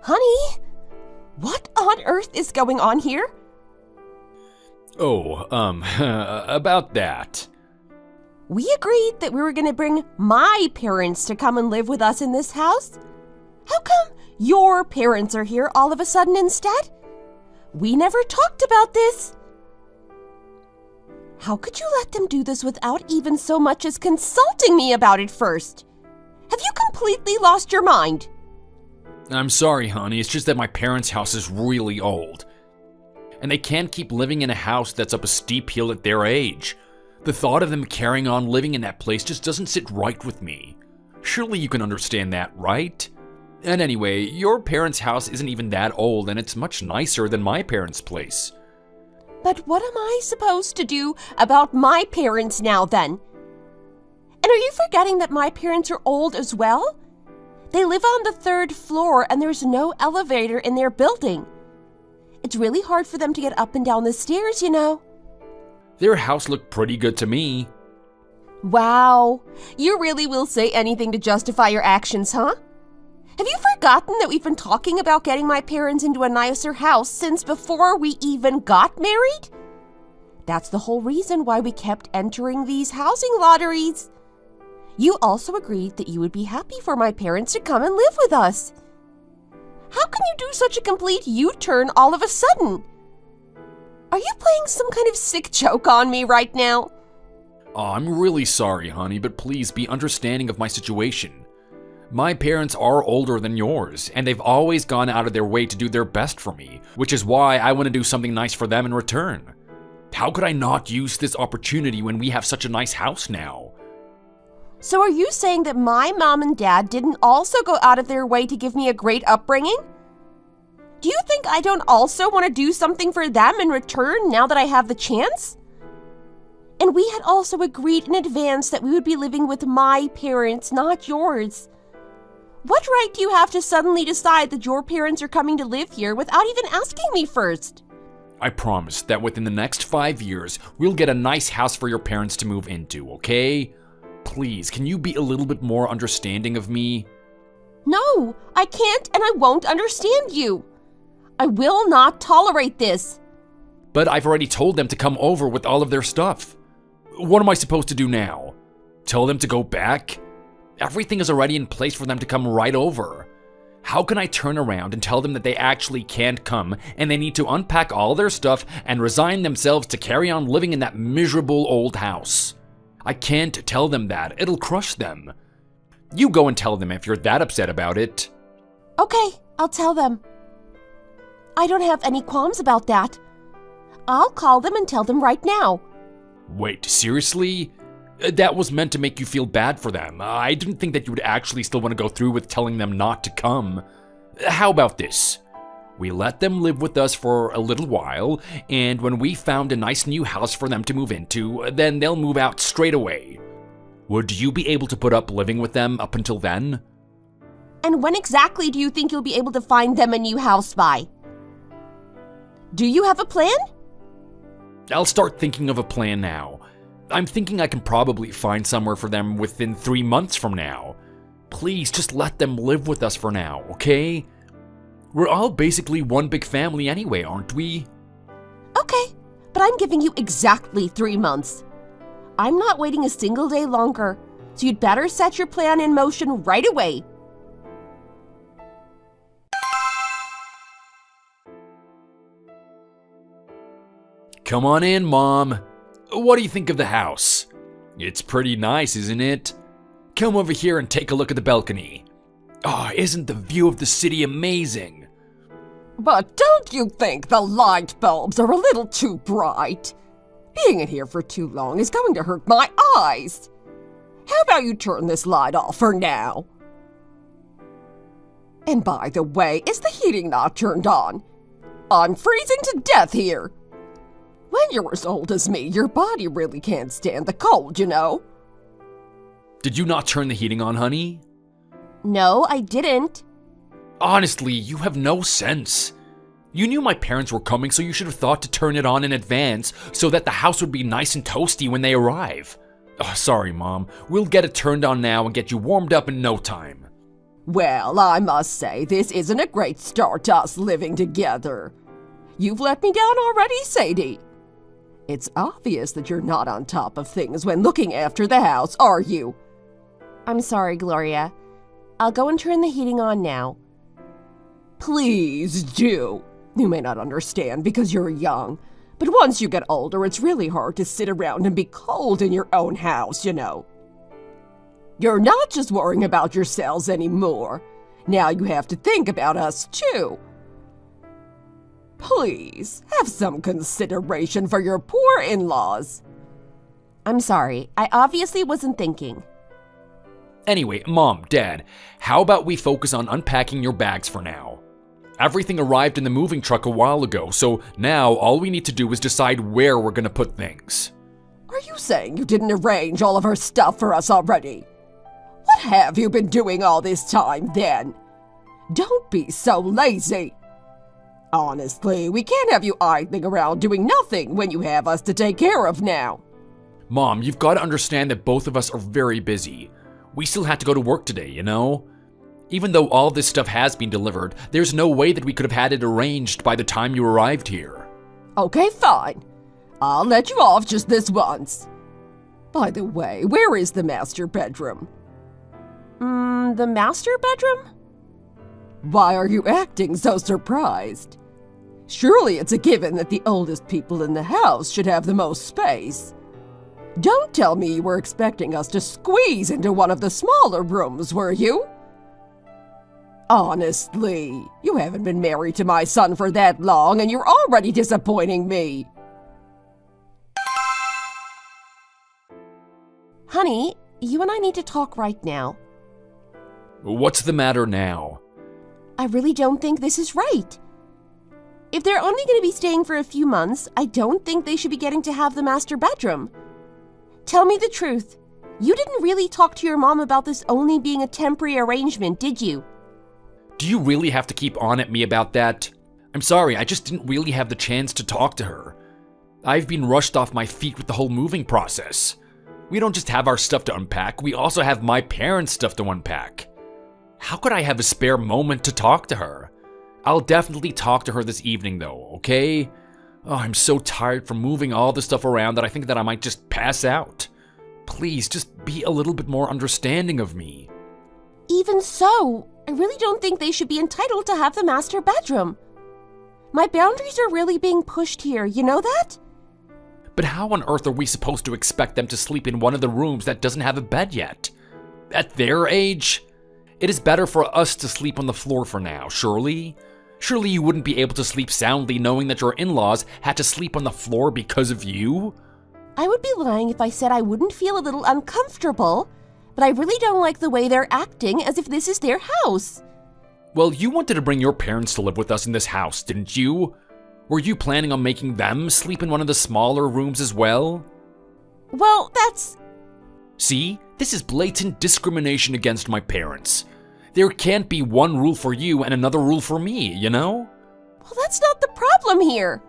Honey, what on earth is going on here? Oh, about that. We agreed that we were going to bring my parents to come and live with us in this house. How come your parents are here all of a sudden instead? We never talked about this. How could you let them do this without even so much as consulting me about it first? Have you completely lost your mind? I'm sorry, honey. It's just that my parents' house is really old. And they can't keep living in a house that's up a steep hill at their age. The thought of them carrying on living in that place just doesn't sit right with me. Surely you can understand that, right? And anyway, your parents' house isn't even that old, and it's much nicer than my parents' place. But what am I supposed to do about my parents now, then? And are you forgetting that my parents are old as well? They live on the 3rd floor, and there's no elevator in their building. It's really hard for them to get up and down the stairs, you know. Their house looked pretty good to me. Wow, you really will say anything to justify your actions, huh? Have you forgotten that we've been talking about getting my parents into a nicer house since before we even got married? That's the whole reason why we kept entering these housing lotteries. You also agreed that you would be happy for my parents to come and live with us. How can you do such a complete U-turn all of a sudden? Are you playing some kind of sick joke on me right now? Oh, I'm really sorry, honey, but please be understanding of my situation. My parents are older than yours, and they've always gone out of their way to do their best for me, which is why I want to do something nice for them in return. How could I not use this opportunity when we have such a nice house now? So are you saying that my mom and dad didn't also go out of their way to give me a great upbringing? Do you think I don't also want to do something for them in return now that I have the chance? And we had also agreed in advance that we would be living with my parents, not yours. What right do you have to suddenly decide that your parents are coming to live here without even asking me first? I promise that within the next 5 years, we'll get a nice house for your parents to move into, okay? Please, can you be a little bit more understanding of me? No, I can't and I won't understand you. I will not tolerate this. But I've already told them to come over with all of their stuff. What am I supposed to do now? Tell them to go back? Everything is already in place for them to come right over. How can I turn around and tell them that they actually can't come and they need to unpack all their stuff and resign themselves to carry on living in that miserable old house? I can't tell them that. It'll crush them. You go and tell them if you're that upset about it. Okay, I'll tell them. I don't have any qualms about that. I'll call them and tell them right now. Wait, seriously? That was meant to make you feel bad for them. I didn't think that you would actually still want to go through with telling them not to come. How about this? We let them live with us for a little while, and when we found a nice new house for them to move into, then they'll move out straight away. Would you be able to put up living with them up until then? And when exactly do you think you'll be able to find them a new house by? Do you have a plan? I'll start thinking of a plan now. I'm thinking I can probably find somewhere for them within 3 months from now. Please, just let them live with us for now, okay? We're all basically one big family anyway, aren't we? Okay, but I'm giving you exactly 3 months. I'm not waiting a single day longer, so you'd better set your plan in motion right away. Come on in, Mom. What do you think of the house? It's pretty nice, isn't it? Come over here and take a look at the balcony. Oh, isn't the view of the city amazing? But don't you think the light bulbs are a little too bright? Being in here for too long is going to hurt my eyes. How about you turn this light off for now? And by the way, is the heating not turned on? I'm freezing to death here. When you're as old as me, your body really can't stand the cold, you know. Did you not turn the heating on, honey? No, I didn't. Honestly, you have no sense. You knew my parents were coming, so you should have thought to turn it on in advance so that the house would be nice and toasty when they arrive. Oh, sorry, Mom. We'll get it turned on now and get you warmed up in no time. Well, I must say, this isn't a great start to us living together. You've let me down already, Sadie. It's obvious that you're not on top of things when looking after the house, are you? I'm sorry, Gloria. I'll go and turn the heating on now. Please do. You may not understand because you're young, but once you get older, it's really hard to sit around and be cold in your own house, you know. You're not just worrying about yourselves anymore. Now you have to think about us, too. Please, have some consideration for your poor in-laws. I'm sorry. I obviously wasn't thinking. Anyway, Mom, Dad, how about we focus on unpacking your bags for now? Everything arrived in the moving truck a while ago, so now all we need to do is decide where we're gonna put things. Are you saying you didn't arrange all of our stuff for us already? What have you been doing all this time, then? Don't be so lazy. Honestly, we can't have you idling around doing nothing when you have us to take care of now. Mom, you've got to understand that both of us are very busy. We still had to go to work today, you know? Even though all this stuff has been delivered, there's no way that we could have had it arranged by the time you arrived here. Okay, fine. I'll let you off just this once. By the way, where is the master bedroom? The master bedroom? Why are you acting so surprised? Surely it's a given that the oldest people in the house should have the most space. Don't tell me you were expecting us to squeeze into one of the smaller rooms, were you? Honestly, you haven't been married to my son for that long and you're already disappointing me. Honey, you and I need to talk right now. What's the matter now? I really don't think this is right. If they're only going to be staying for a few months, I don't think they should be getting to have the master bedroom. Tell me the truth. You didn't really talk to your mom about this only being a temporary arrangement, did you? Do you really have to keep on at me about that? I'm sorry, I just didn't really have the chance to talk to her. I've been rushed off my feet with the whole moving process. We don't just have our stuff to unpack, we also have my parents' stuff to unpack. How could I have a spare moment to talk to her? I'll definitely talk to her this evening though, okay? Oh, I'm so tired from moving all the stuff around that I think that I might just pass out. Please, just be a little bit more understanding of me. Even so, I really don't think they should be entitled to have the master bedroom. My boundaries are really being pushed here, you know that? But how on earth are we supposed to expect them to sleep in one of the rooms that doesn't have a bed yet? At their age? It is better for us to sleep on the floor for now, surely? Surely you wouldn't be able to sleep soundly knowing that your in-laws had to sleep on the floor because of you? I would be lying if I said I wouldn't feel a little uncomfortable, but I really don't like the way they're acting as if this is their house. Well, you wanted to bring your parents to live with us in this house, didn't you? Were you planning on making them sleep in one of the smaller rooms as well? Well, that's... See? This is blatant discrimination against my parents. There can't be one rule for you and another rule for me, you know? Well, that's not the problem here.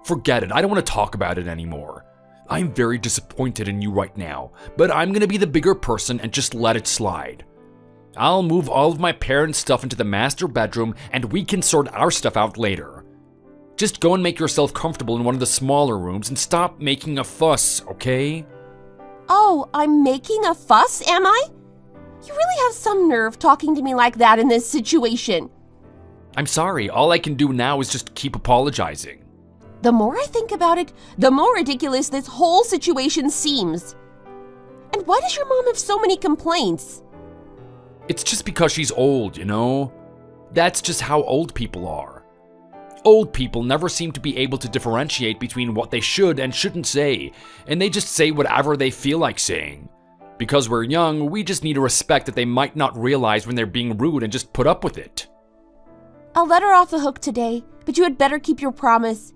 Forget it, I don't want to talk about it anymore. I'm very disappointed in you right now, but I'm gonna be the bigger person and just let it slide. I'll move all of my parents' stuff into the master bedroom and we can sort our stuff out later. Just go and make yourself comfortable in one of the smaller rooms and stop making a fuss, okay? Oh, I'm making a fuss, am I? You really have some nerve talking to me like that in this situation. I'm sorry, all I can do now is just keep apologizing. The more I think about it, the more ridiculous this whole situation seems. And why does your mom have so many complaints? It's just because she's old, you know? That's just how old people are. Old people never seem to be able to differentiate between what they should and shouldn't say, and they just say whatever they feel like saying. Because we're young, we just need to respect that they might not realize when they're being rude and just put up with it. I'll let her off the hook today, but you had better keep your promise.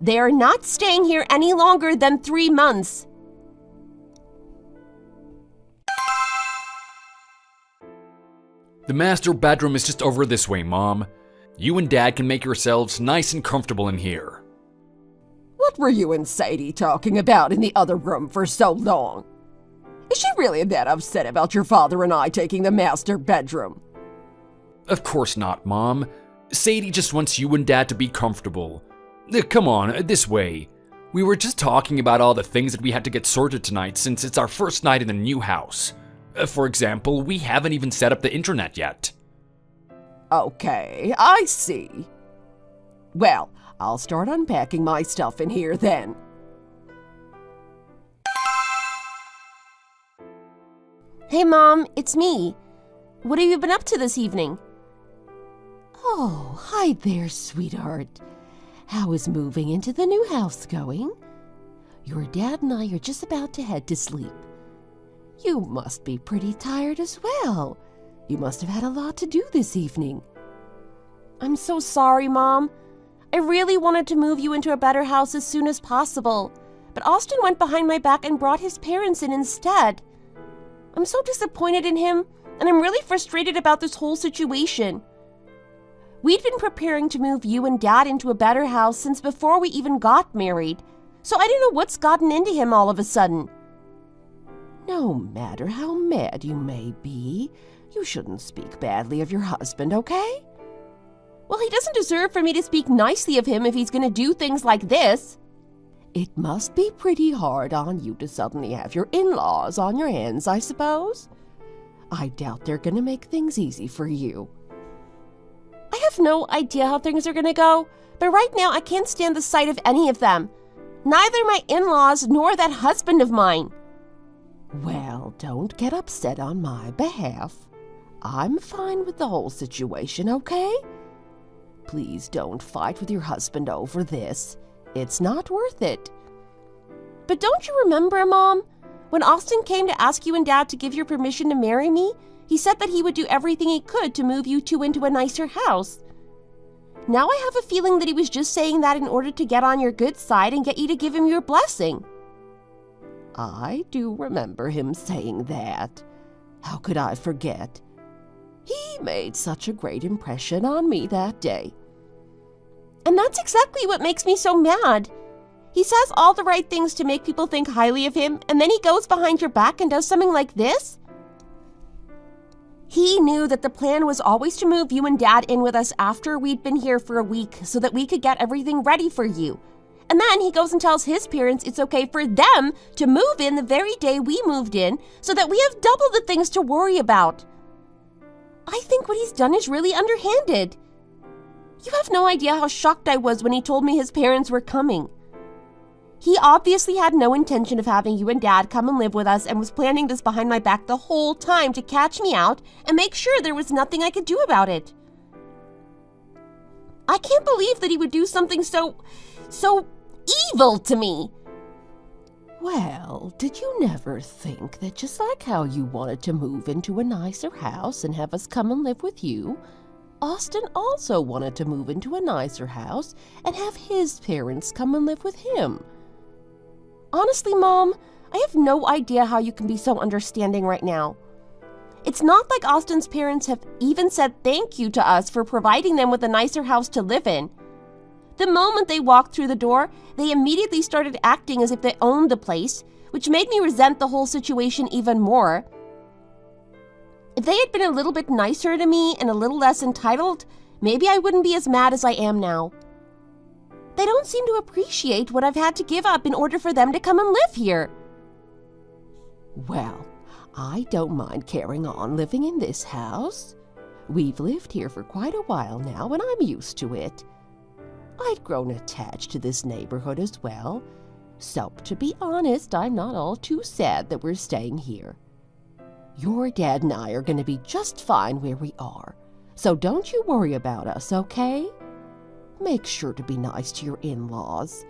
They are not staying here any longer than 3 months. The master bedroom is just over this way, Mom. You and Dad can make yourselves nice and comfortable in here. What were you and Sadie talking about in the other room for so long? Is she really that upset about your father and I taking the master bedroom? Of course not, Mom. Sadie just wants you and Dad to be comfortable. Come on, this way. We were just talking about all the things that we had to get sorted tonight since it's our first night in the new house. For example, we haven't even set up the internet yet. Okay, I see. Well, I'll start unpacking my stuff in here then. Hey, Mom, it's me. What have you been up to this evening? Oh, hi there, sweetheart. How is moving into the new house going? Your dad and I are just about to head to sleep. You must be pretty tired as well. You must have had a lot to do this evening. I'm so sorry, Mom. I really wanted to move you into a better house as soon as possible, but Austin went behind my back and brought his parents in instead. I'm so disappointed in him, and I'm really frustrated about this whole situation. We'd been preparing to move you and Dad into a better house since before we even got married, so I don't know what's gotten into him all of a sudden. No matter how mad you may be, you shouldn't speak badly of your husband, okay? Well, he doesn't deserve for me to speak nicely of him if he's going to do things like this. It must be pretty hard on you to suddenly have your in-laws on your hands, I suppose. I doubt they're going to make things easy for you. I have no idea how things are going to go, but right now I can't stand the sight of any of them. Neither my in-laws nor that husband of mine. Well, don't get upset on my behalf. I'm fine with the whole situation, okay? Please don't fight with your husband over this. It's not worth it. But don't you remember, Mom? When Austin came to ask you and Dad to give your permission to marry me, he said that he would do everything he could to move you two into a nicer house. Now I have a feeling that he was just saying that in order to get on your good side and get you to give him your blessing. I do remember him saying that. How could I forget? He made such a great impression on me that day. And that's exactly what makes me so mad. He says all the right things to make people think highly of him, and then he goes behind your back and does something like this? He knew that the plan was always to move you and Dad in with us after we'd been here for a week so that we could get everything ready for you. And then he goes and tells his parents it's okay for them to move in the very day we moved in so that we have double the things to worry about. I think what he's done is really underhanded. You have no idea how shocked I was when he told me his parents were coming. He obviously had no intention of having you and Dad come and live with us and was planning this behind my back the whole time to catch me out and make sure there was nothing I could do about it. I can't believe that he would do something so evil to me. Well, did you never think that just like how you wanted to move into a nicer house and have us come and live with you, Austin also wanted to move into a nicer house and have his parents come and live with him? Honestly, Mom, I have no idea how you can be so understanding right now. It's not like Austin's parents have even said thank you to us for providing them with a nicer house to live in. The moment they walked through the door, they immediately started acting as if they owned the place, which made me resent the whole situation even more. If they had been a little bit nicer to me and a little less entitled, maybe I wouldn't be as mad as I am now. They don't seem to appreciate what I've had to give up in order for them to come and live here. Well, I don't mind carrying on living in this house. We've lived here for quite a while now, and I'm used to it. I'd grown attached to this neighborhood as well, so to be honest, I'm not all too sad that we're staying here. Your dad and I are going to be just fine where we are, so don't you worry about us, okay? Make sure to be nice to your in-laws,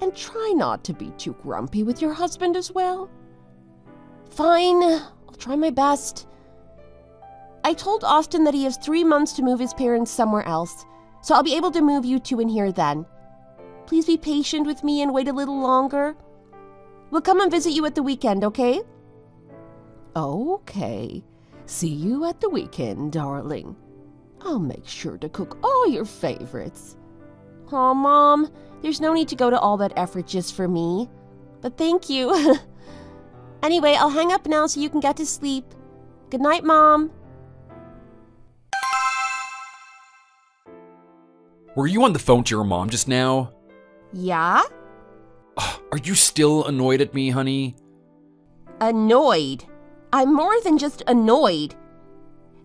and try not to be too grumpy with your husband as well. Fine, I'll try my best. I told Austin that he has 3 months to move his parents somewhere else, so I'll be able to move you two in here then. Please be patient with me and wait a little longer. We'll come and visit you at the weekend, okay? Okay. See you at the weekend, darling. I'll make sure to cook all your favorites. Aw, Mom, there's no need to go to all that effort just for me. But thank you. Anyway, I'll hang up now so you can get to sleep. Good night, Mom. Were you on the phone to your mom just now? Yeah? Are you still annoyed at me, honey? Annoyed? I'm more than just annoyed.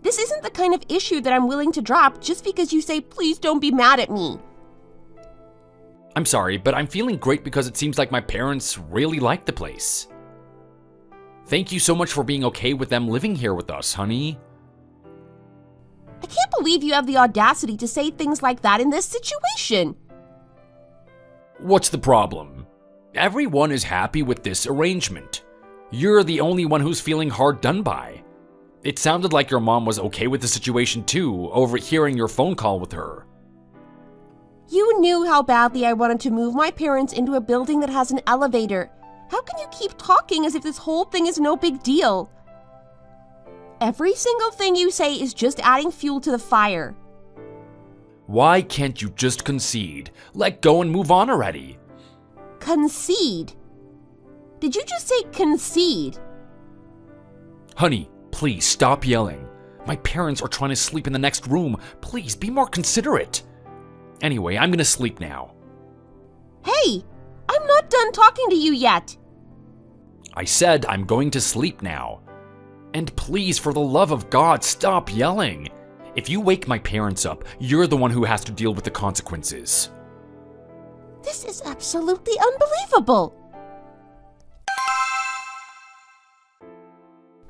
This isn't the kind of issue that I'm willing to drop just because you say, please don't be mad at me. I'm sorry, but I'm feeling great because it seems like my parents really like the place. Thank you so much for being okay with them living here with us, honey. I can't believe you have the audacity to say things like that in this situation. What's the problem? Everyone is happy with this arrangement. You're the only one who's feeling hard done by. It sounded like your mom was okay with the situation too, overhearing your phone call with her. You knew how badly I wanted to move my parents into a building that has an elevator. How can you keep talking as if this whole thing is no big deal? Every single thing you say is just adding fuel to the fire. Why can't you just concede? Let go and move on already. Concede? Did you just say concede? Honey, please stop yelling. My parents are trying to sleep in the next room. Please be more considerate. Anyway, I'm gonna sleep now. Hey, I'm not done talking to you yet. I said I'm going to sleep now. And please, for the love of God, stop yelling. If you wake my parents up, you're the one who has to deal with the consequences. This is absolutely unbelievable.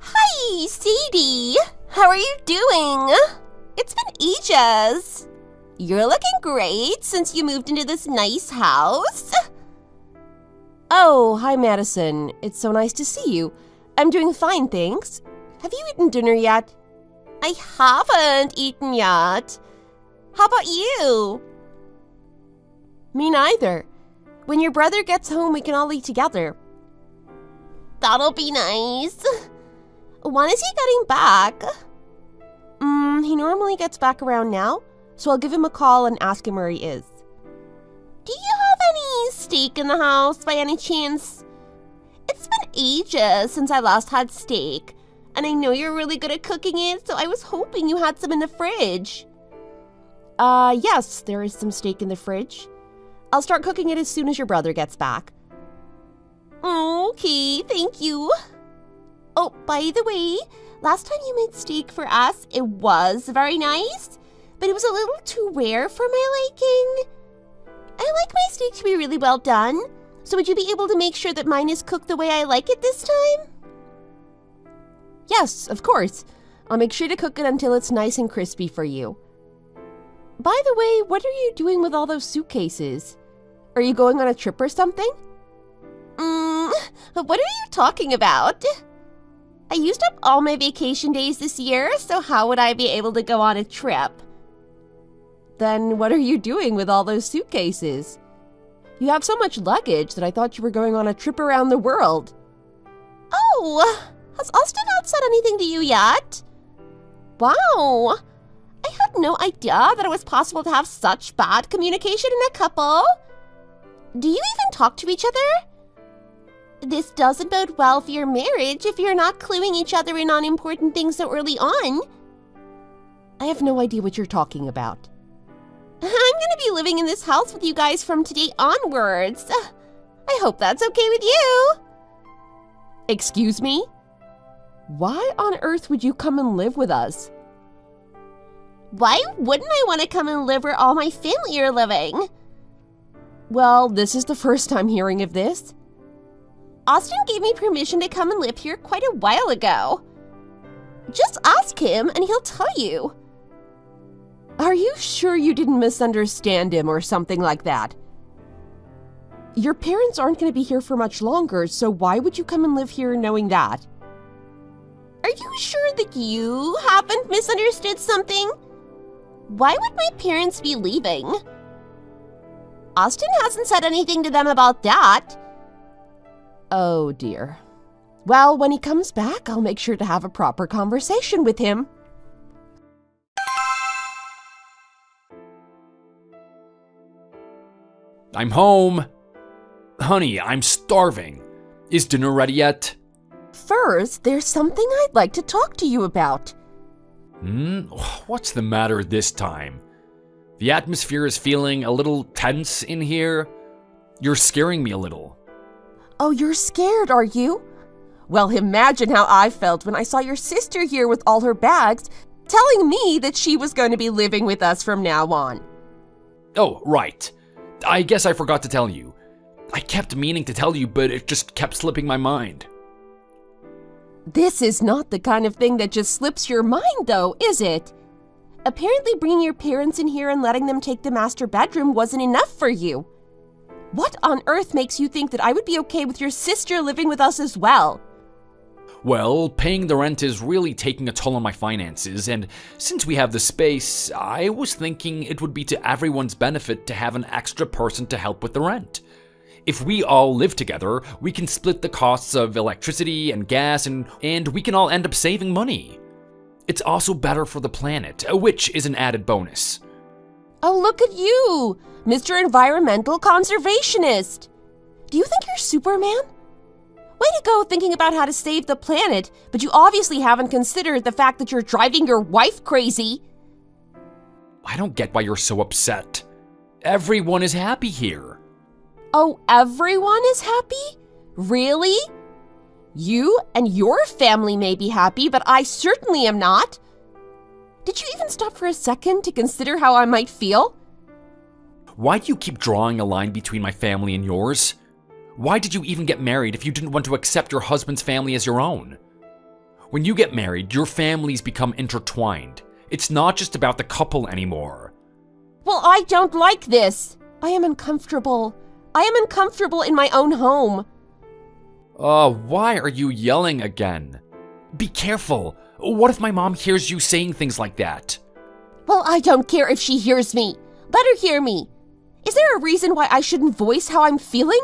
Hi, Sadie. How are you doing? It's been ages. You're looking great since you moved into this nice house. Oh, hi, Madison. It's so nice to see you. I'm doing fine, thanks. Have you eaten dinner yet? I haven't eaten yet. How about you? Me neither. When your brother gets home, we can all eat together. That'll be nice. When is he getting back? He normally gets back around now, so I'll give him a call and ask him where he is. Do you have any steak in the house by any chance? It's been ages since I last had steak, and I know you're really good at cooking it, so I was hoping you had some in the fridge. Yes, there is some steak in the fridge. I'll start cooking it as soon as your brother gets back. Okay, thank you. Oh, by the way, last time you made steak for us, it was very nice, but it was a little too rare for my liking. I like my steak to be really well done, so would you be able to make sure that mine is cooked the way I like it this time? Yes, of course. I'll make sure to cook it until it's nice and crispy for you. By the way, what are you doing with all those suitcases? Are you going on a trip or something? What are you talking about? I used up all my vacation days this year, so how would I be able to go on a trip? Then what are you doing with all those suitcases? You have so much luggage that I thought you were going on a trip around the world. Oh, has Austin not said anything to you yet? Wow, I had no idea that it was possible to have such bad communication in a couple. Do you even talk to each other? This doesn't bode well for your marriage if you're not cluing each other in on important things so early on. I have no idea what you're talking about. I'm gonna be living in this house with you guys from today onwards. I hope that's okay with you. Excuse me? Why on earth would you come and live with us? Why wouldn't I want to come and live where all my family are living? Well, this is the first time hearing of this. Austin gave me permission to come and live here quite a while ago. Just ask him and he'll tell you. Are you sure you didn't misunderstand him or something like that? Your parents aren't going to be here for much longer, so why would you come and live here knowing that? Are you sure that you haven't misunderstood something? Why would my parents be leaving? Austin hasn't said anything to them about that. Oh dear. Well, when he comes back, I'll make sure to have a proper conversation with him. I'm home. Honey, I'm starving. Is dinner ready yet? First, there's something I'd like to talk to you about. What's the matter this time? The atmosphere is feeling a little tense in here. You're scaring me a little. Oh, you're scared, are you? Well, imagine how I felt when I saw your sister here with all her bags, telling me that she was going to be living with us from now on. Oh, right. I guess I forgot to tell you. I kept meaning to tell you, but it just kept slipping my mind. This is not the kind of thing that just slips your mind, though, is it? Apparently bringing your parents in here and letting them take the master bedroom wasn't enough for you. What on earth makes you think that I would be okay with your sister living with us as well? Well, paying the rent is really taking a toll on my finances, and since we have the space, I was thinking it would be to everyone's benefit to have an extra person to help with the rent. If we all live together, we can split the costs of electricity and gas, and we can all end up saving money. It's also better for the planet, which is an added bonus. Oh, look at you, Mr. Environmental Conservationist. Do you think you're Superman? Way to go thinking about how to save the planet, but you obviously haven't considered the fact that you're driving your wife crazy. I don't get why you're so upset. Everyone is happy here. Oh, everyone is happy? Really? You and your family may be happy, but I certainly am not. Did you even stop for a second to consider how I might feel? Why do you keep drawing a line between my family and yours? Why did you even get married if you didn't want to accept your husband's family as your own? When you get married, your families become intertwined. It's not just about the couple anymore. Well, I don't like this. I am uncomfortable. I am uncomfortable in my own home. Why are you yelling again? Be careful. What if my mom hears you saying things like that? Well, I don't care if she hears me. Let her hear me. Is there a reason why I shouldn't voice how I'm feeling?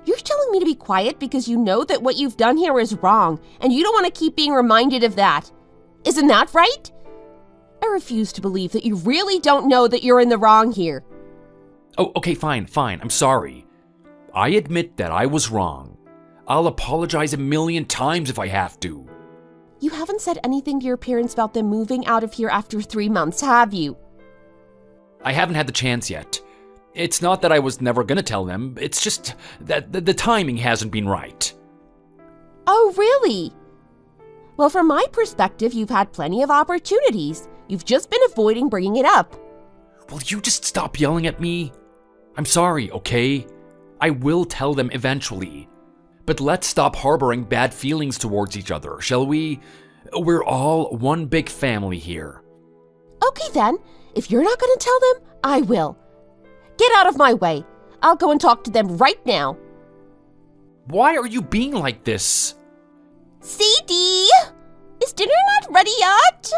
You're telling me to be quiet because you know that what you've done here is wrong, and you don't want to keep being reminded of that. Isn't that right? I refuse to believe that you really don't know that you're in the wrong here. Oh, okay, fine. I'm sorry. I admit that I was wrong. I'll apologize 1,000,000 times if I have to. You haven't said anything to your parents about them moving out of here after 3 months, have you? I haven't had the chance yet. It's not that I was never gonna tell them, it's just that the timing hasn't been right. Oh, really? Well, from my perspective, you've had plenty of opportunities. You've just been avoiding bringing it up. Will you just stop yelling at me? I'm sorry, okay? I will tell them eventually. But let's stop harboring bad feelings towards each other, shall we? We're all one big family here. Okay then, if you're not going to tell them, I will. Get out of my way. I'll go and talk to them right now. Why are you being like this? Sadie, is dinner not ready yet?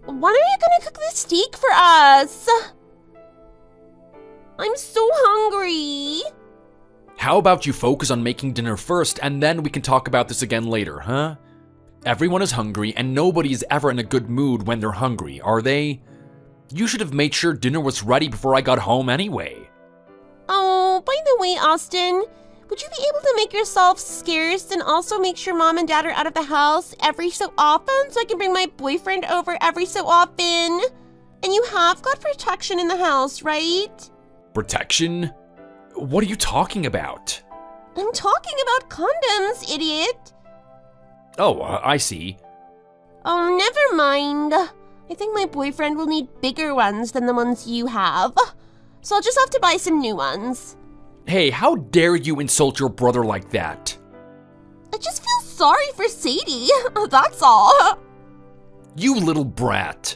When are you going to cook the steak for us? I'm so hungry. How about you focus on making dinner first and then we can talk about this again later, huh? Everyone is hungry and nobody is ever in a good mood when they're hungry, are they? You should have made sure dinner was ready before I got home anyway. Oh, by the way, Austin, would you be able to make yourself scarce and also make sure Mom and Dad are out of the house every so often so I can bring my boyfriend over every so often? And you have got protection in the house, right? Protection? What are you talking about? I'm talking about condoms, idiot. Oh, I see. Oh, never mind. I think my boyfriend will need bigger ones than the ones you have. So I'll just have to buy some new ones. Hey, how dare you insult your brother like that? I just feel sorry for Sadie, that's all. You little brat.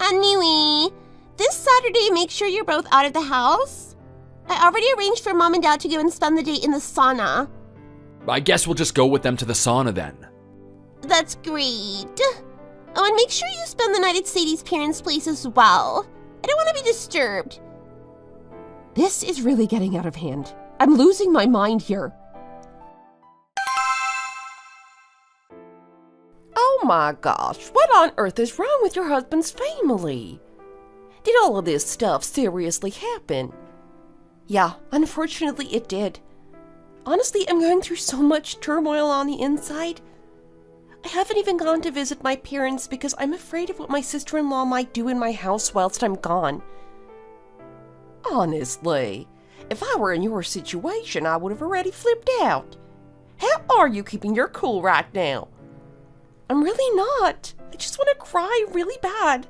Anyway, this Saturday, make sure you're both out of the house. I already arranged for Mom and Dad to go and spend the day in the sauna. I guess we'll just go with them to the sauna then. That's great. Oh, and make sure you spend the night at Sadie's parents' place as well. I don't want to be disturbed. This is really getting out of hand. I'm losing my mind here. Oh my gosh, what on earth is wrong with your husband's family? Did all of this stuff seriously happen? Yeah, unfortunately it did. Honestly, I'm going through so much turmoil on the inside. I haven't even gone to visit my parents because I'm afraid of what my sister-in-law might do in my house whilst I'm gone. Honestly, if I were in your situation, I would have already flipped out. How are you keeping your cool right now? I'm really not. I just want to cry really bad.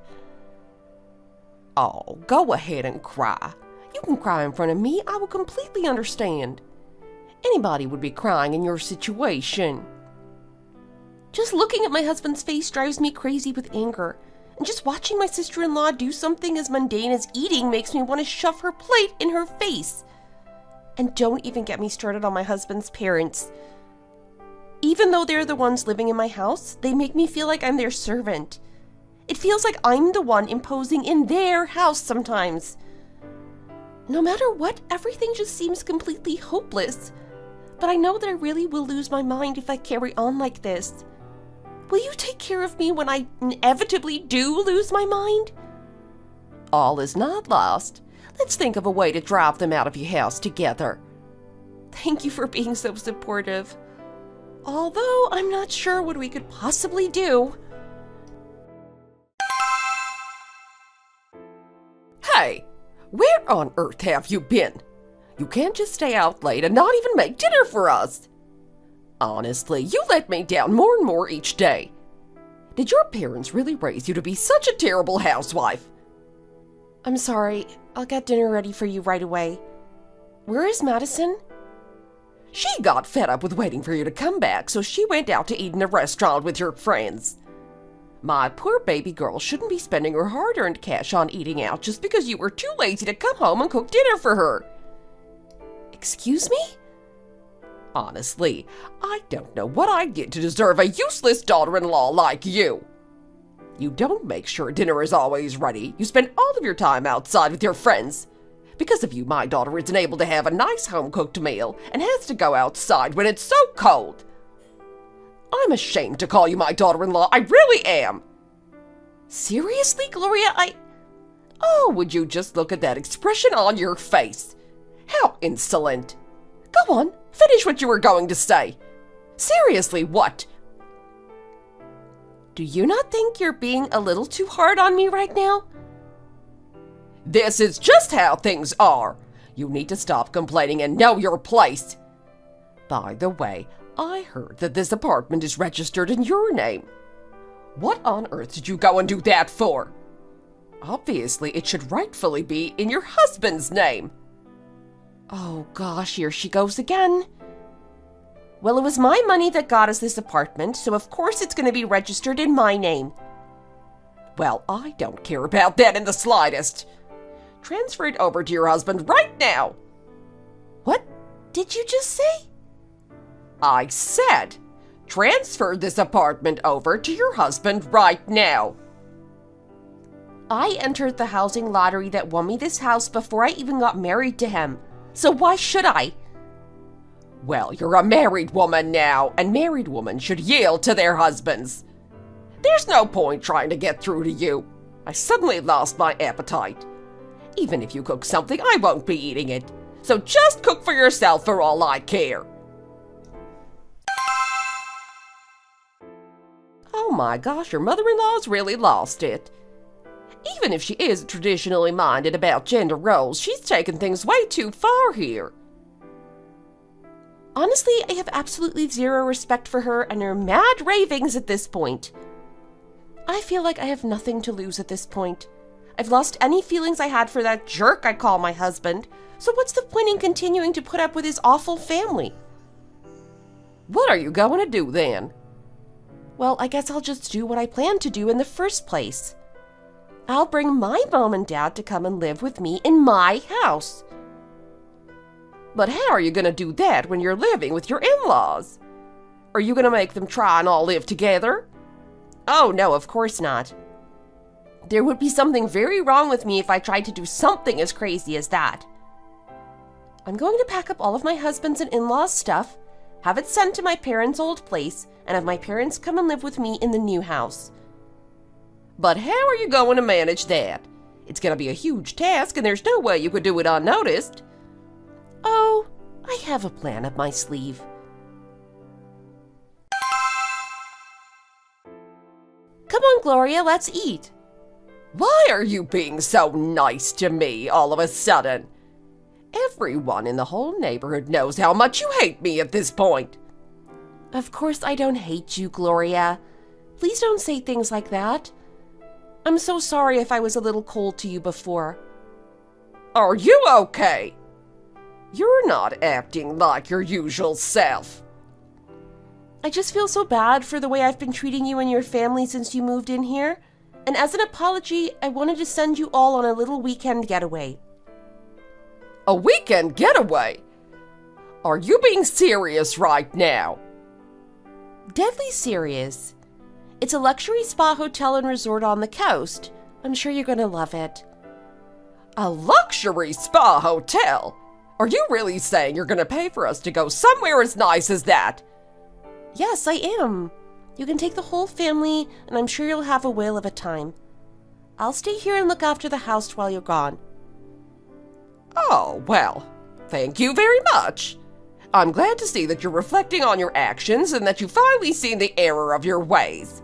Oh, go ahead and cry. You can cry in front of me. I will completely understand. Anybody would be crying in your situation. Just looking at my husband's face drives me crazy with anger. And just watching my sister-in-law do something as mundane as eating makes me want to shove her plate in her face. And don't even get me started on my husband's parents. Even though they're the ones living in my house, they make me feel like I'm their servant. It feels like I'm the one imposing in their house sometimes. No matter what, everything just seems completely hopeless. But I know that I really will lose my mind if I carry on like this. Will you take care of me when I inevitably do lose my mind? All is not lost. Let's think of a way to drive them out of your house together. Thank you for being so supportive. Although I'm not sure what we could possibly do. Hey, where on earth have you been? You can't just stay out late and not even make dinner for us. Honestly, you let me down more and more each day. Did your parents really raise you to be such a terrible housewife? I'm sorry. I'll get dinner ready for you right away. Where is Madison? She got fed up with waiting for you to come back, so she went out to eat in a restaurant with your friends. My poor baby girl shouldn't be spending her hard-earned cash on eating out just because you were too lazy to come home and cook dinner for her. Excuse me? Honestly, I don't know what I did to deserve a useless daughter-in-law like you. You don't make sure dinner is always ready. You spend all of your time outside with your friends. Because of you, my daughter isn't able to have a nice home-cooked meal and has to go outside when it's so cold. I'm ashamed to call you my daughter-in-law. I really am. Seriously, Gloria, Oh, would you just look at that expression on your face? How insolent. Go on, finish what you were going to say. Seriously, what? Do you not think you're being a little too hard on me right now? This is just how things are. You need to stop complaining and know your place. By the way, I heard that this apartment is registered in your name. What on earth did you go and do that for? Obviously, it should rightfully be in your husband's name. Oh gosh, here she goes again. Well, it was my money that got us this apartment, so of course it's going to be registered in my name. Well, I don't care about that in the slightest. Transfer it over to your husband right now. What did you just say? I said, transfer this apartment over to your husband right now. I entered the housing lottery that won me this house before I even got married to him. So why should I? Well, you're a married woman now, and married women should yield to their husbands. There's no point trying to get through to you. I suddenly lost my appetite. Even if you cook something, I won't be eating it. So just cook for yourself for all I care. Oh my gosh, your mother-in-law's really lost it. Even if she is traditionally minded about gender roles, she's taken things way too far here. Honestly, I have absolutely zero respect for her and her mad ravings at this point. I feel like I have nothing to lose at this point. I've lost any feelings I had for that jerk I call my husband, so what's the point in continuing to put up with his awful family? What are you going to do then? Well, I guess I'll just do what I planned to do in the first place. I'll bring my mom and dad to come and live with me in my house. But how are you going to do that when you're living with your in-laws? Are you going to make them try and all live together? Oh, no, of course not. There would be something very wrong with me if I tried to do something as crazy as that. I'm going to pack up all of my husband's and in-laws' stuff, have it sent to my parents' old place, and have my parents come and live with me in the new house. But how are you going to manage that? It's going to be a huge task, and there's no way you could do it unnoticed. Oh, I have a plan up my sleeve. Come on, Gloria, let's eat. Why are you being so nice to me all of a sudden? Everyone in the whole neighborhood knows how much you hate me at this point. Of course I don't hate you, Gloria. Please don't say things like that. I'm so sorry if I was a little cold to you before. Are you okay? You're not acting like your usual self. I just feel so bad for the way I've been treating you and your family since you moved in here. And as an apology, I wanted to send you all on a little weekend getaway. A weekend getaway? Are you being serious right now? Deadly serious. It's a luxury spa hotel and resort on the coast. I'm sure you're gonna love it. A luxury spa hotel? Are you really saying you're gonna pay for us to go somewhere as nice as that? Yes, I am. You can take the whole family, and I'm sure you'll have a whale of a time. I'll stay here and look after the house while you're gone. Oh, well, thank you very much. I'm glad to see that you're reflecting on your actions and that you've finally seen the error of your ways.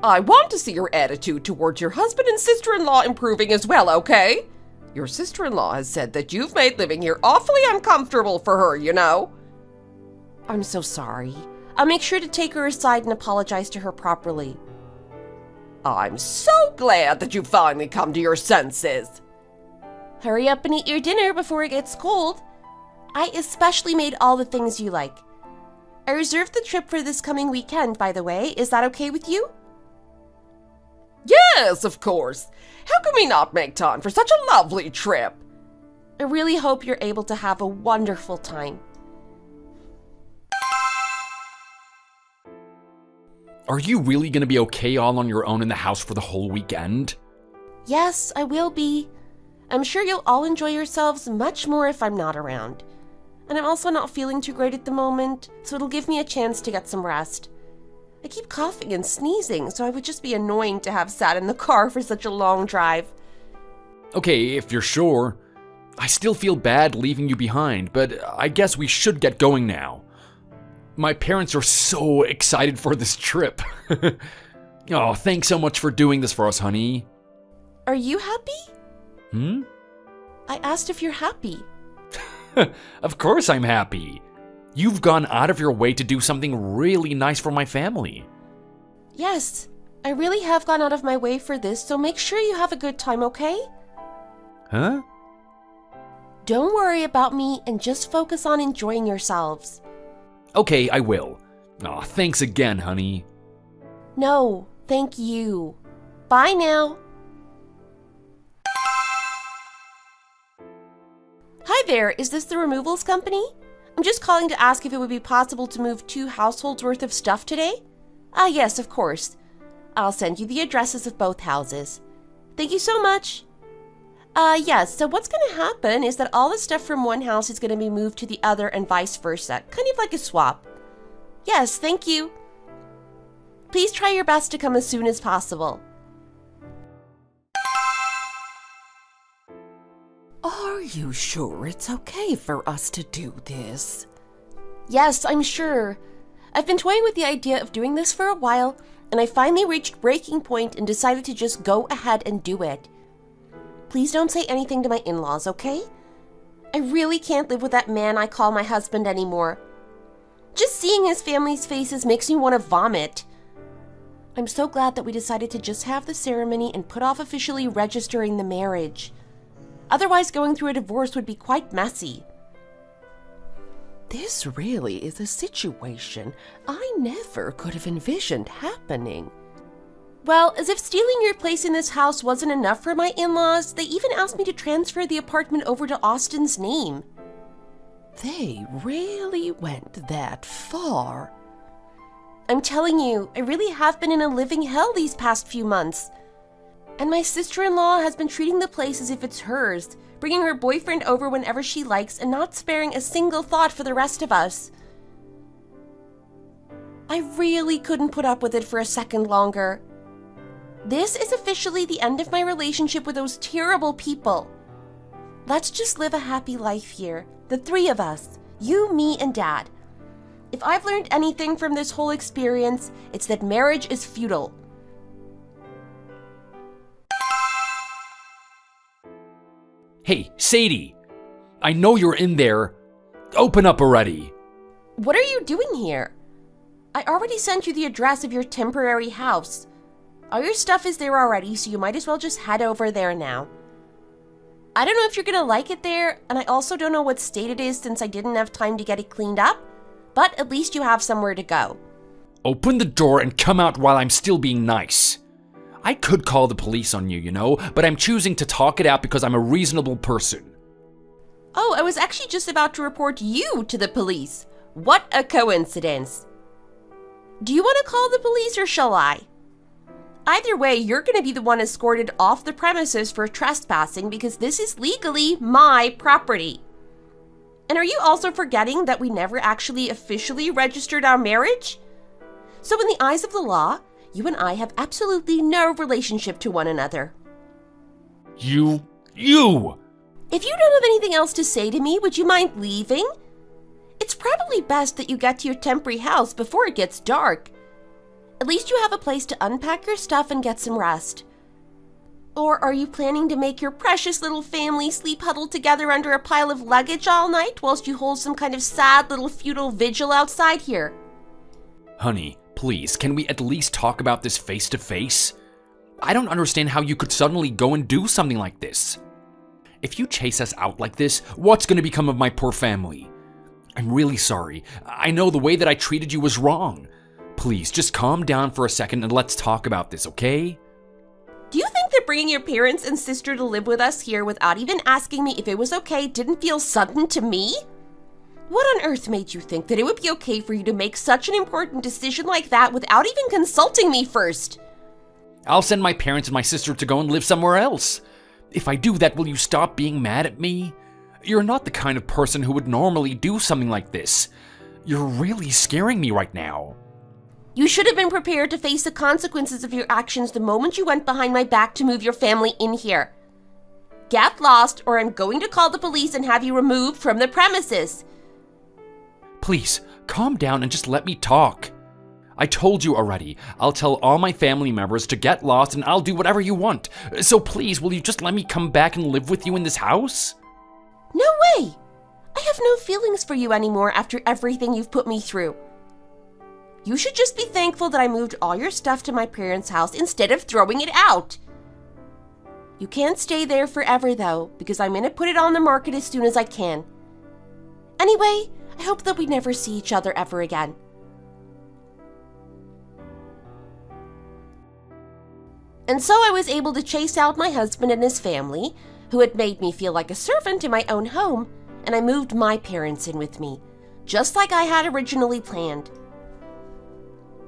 I want to see your attitude towards your husband and sister-in-law improving as well, okay? Your sister-in-law has said that you've made living here awfully uncomfortable for her, you know. I'm so sorry. I'll make sure to take her aside and apologize to her properly. I'm so glad that you've finally come to your senses. Hurry up and eat your dinner before it gets cold. I especially made all the things you like. I reserved the trip for this coming weekend, by the way. Is that okay with you? Yes, of course. How can we not make time for such a lovely trip? I really hope you're able to have a wonderful time. Are you really gonna be okay all on your own in the house for the whole weekend? Yes, I will be. I'm sure you'll all enjoy yourselves much more if I'm not around. And I'm also not feeling too great at the moment, so it'll give me a chance to get some rest. I keep coughing and sneezing, so it would just be annoying to have sat in the car for such a long drive. Okay, if you're sure. I still feel bad leaving you behind, but I guess we should get going now. My parents are so excited for this trip. Oh, thanks so much for doing this for us, honey. Are you happy? Hmm? I asked if you're happy. Of course I'm happy. You've gone out of your way to do something really nice for my family. Yes, I really have gone out of my way for this, so make sure you have a good time, okay? Huh? Don't worry about me and just focus on enjoying yourselves. Okay, I will. Aw, thanks again, honey. No, thank you. Bye now. Hi there, is this the removals company? I'm just calling to ask if it would be possible to move 2 households worth of stuff today? Yes, of course. I'll send you the addresses of both houses. Thank you so much. Yes, so what's going to happen is that all the stuff from one house is going to be moved to the other and vice versa, kind of like a swap. Yes, thank you. Please try your best to come as soon as possible. Are you sure it's okay for us to do this? Yes, I'm sure. I've been toying with the idea of doing this for a while, and I finally reached breaking point and decided to just go ahead and do it. Please don't say anything to my in-laws, okay? I really can't live with that man I call my husband anymore. Just seeing his family's faces makes me want to vomit. I'm so glad that we decided to just have the ceremony and put off officially registering the marriage. Otherwise, going through a divorce would be quite messy. This really is a situation I never could have envisioned happening. Well, as if stealing your place in this house wasn't enough for my in-laws, they even asked me to transfer the apartment over to Austin's name. They really went that far. I'm telling you, I really have been in a living hell these past few months. And my sister-in-law has been treating the place as if it's hers, bringing her boyfriend over whenever she likes and not sparing a single thought for the rest of us. I really couldn't put up with it for a second longer. This is officially the end of my relationship with those terrible people. Let's just live a happy life here, the 3 of us, You, me, and Dad. If I've learned anything from this whole experience, it's that marriage is futile. Hey, Sadie! I know you're in there. Open up already. What are you doing here? I already sent you the address of your temporary house. All your stuff is there already, so you might as well just head over there now. I don't know if you're gonna like it there, and I also don't know what state it is since I didn't have time to get it cleaned up, but at least you have somewhere to go. Open the door and come out while I'm still being nice. I could call the police on you, you know, but I'm choosing to talk it out because I'm a reasonable person. Oh, I was actually just about to report you to the police. What a coincidence. Do you want to call the police or shall I? Either way, you're going to be the one escorted off the premises for trespassing because this is legally my property. And are you also forgetting that we never actually officially registered our marriage? So in the eyes of the law, you and I have absolutely no relationship to one another. You! If you don't have anything else to say to me, would you mind leaving? It's probably best that you get to your temporary house before it gets dark. At least you have a place to unpack your stuff and get some rest. Or are you planning to make your precious little family sleep huddled together under a pile of luggage all night whilst you hold some kind of sad little futile vigil outside here? Honey, please, can we at least talk about this face to face? I don't understand how you could suddenly go and do something like this. If you chase us out like this, what's going to become of my poor family? I'm really sorry. I know the way that I treated you was wrong. Please, just calm down for a second and let's talk about this, okay? Do you think that bringing your parents and sister to live with us here without even asking me if it was okay didn't feel sudden to me? What on earth made you think that it would be okay for you to make such an important decision like that without even consulting me first? I'll send my parents and my sister to go and live somewhere else. If I do that, will you stop being mad at me? You're not the kind of person who would normally do something like this. You're really scaring me right now. You should have been prepared to face the consequences of your actions the moment you went behind my back to move your family in here. Get lost, or I'm going to call the police and have you removed from the premises. Please, calm down and just let me talk. I told you already, I'll tell all my family members to get lost and I'll do whatever you want. So please, will you just let me come back and live with you in this house? No way! I have no feelings for you anymore after everything you've put me through. You should just be thankful that I moved all your stuff to my parents' house instead of throwing it out. You can't stay there forever though, because I'm gonna put it on the market as soon as I can. Anyway, I hope that we never see each other ever again. And so I was able to chase out my husband and his family, who had made me feel like a servant in my own home, and I moved my parents in with me, just like I had originally planned.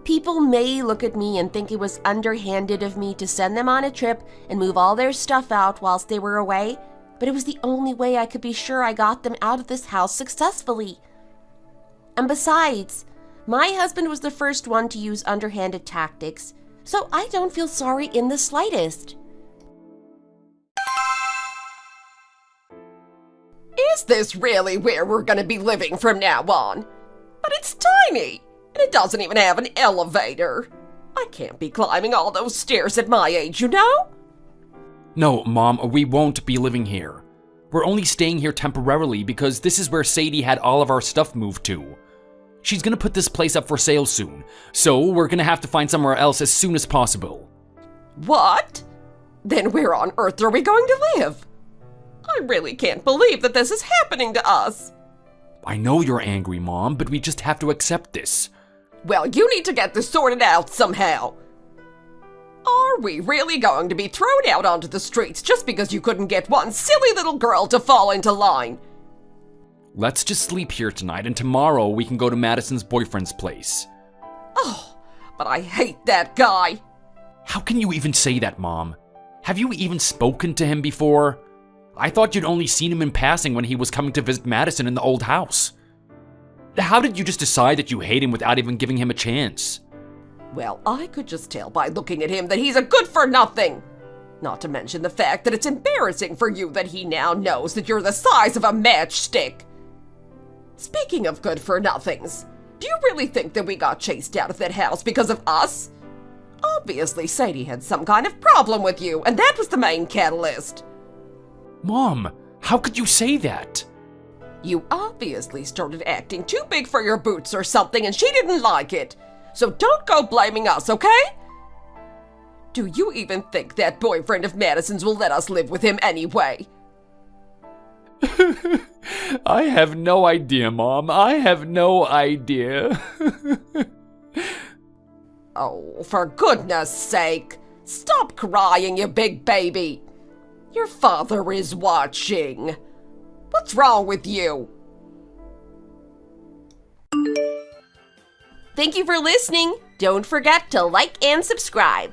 People may look at me and think it was underhanded of me to send them on a trip and move all their stuff out whilst they were away, but it was the only way I could be sure I got them out of this house successfully. And besides, my husband was the first one to use underhanded tactics, so I don't feel sorry in the slightest. Is this really where we're gonna be living from now on? But it's tiny, and it doesn't even have an elevator. I can't be climbing all those stairs at my age, you know? No, Mom, we won't be living here. We're only staying here temporarily because this is where Sadie had all of our stuff moved to. She's gonna put this place up for sale soon, so we're gonna have to find somewhere else as soon as possible. What? Then where on earth are we going to live? I really can't believe that this is happening to us. I know you're angry, Mom, but we just have to accept this. Well, you need to get this sorted out somehow. Are we really going to be thrown out onto the streets just because you couldn't get one silly little girl to fall into line? Let's just sleep here tonight, and tomorrow we can go to Madison's boyfriend's place. Oh, but I hate that guy. How can you even say that, Mom? Have you even spoken to him before? I thought you'd only seen him in passing when he was coming to visit Madison in the old house. How did you just decide that you hate him without even giving him a chance? Well, I could just tell by looking at him that he's a good-for-nothing. Not to mention the fact that it's embarrassing for you that he now knows that you're the size of a matchstick. Speaking of good-for-nothings, do you really think that we got chased out of that house because of us? Obviously, Sadie had some kind of problem with you, and that was the main catalyst. Mom, how could you say that? You obviously started acting too big for your boots or something, and she didn't like it. So don't go blaming us, okay? Do you even think that boyfriend of Madison's will let us live with him anyway? I have no idea, Mom. I have no idea. Oh, for goodness sake, stop crying, you big baby. Your father is watching. What's wrong with you? Thank you for listening. Don't forget to like and subscribe.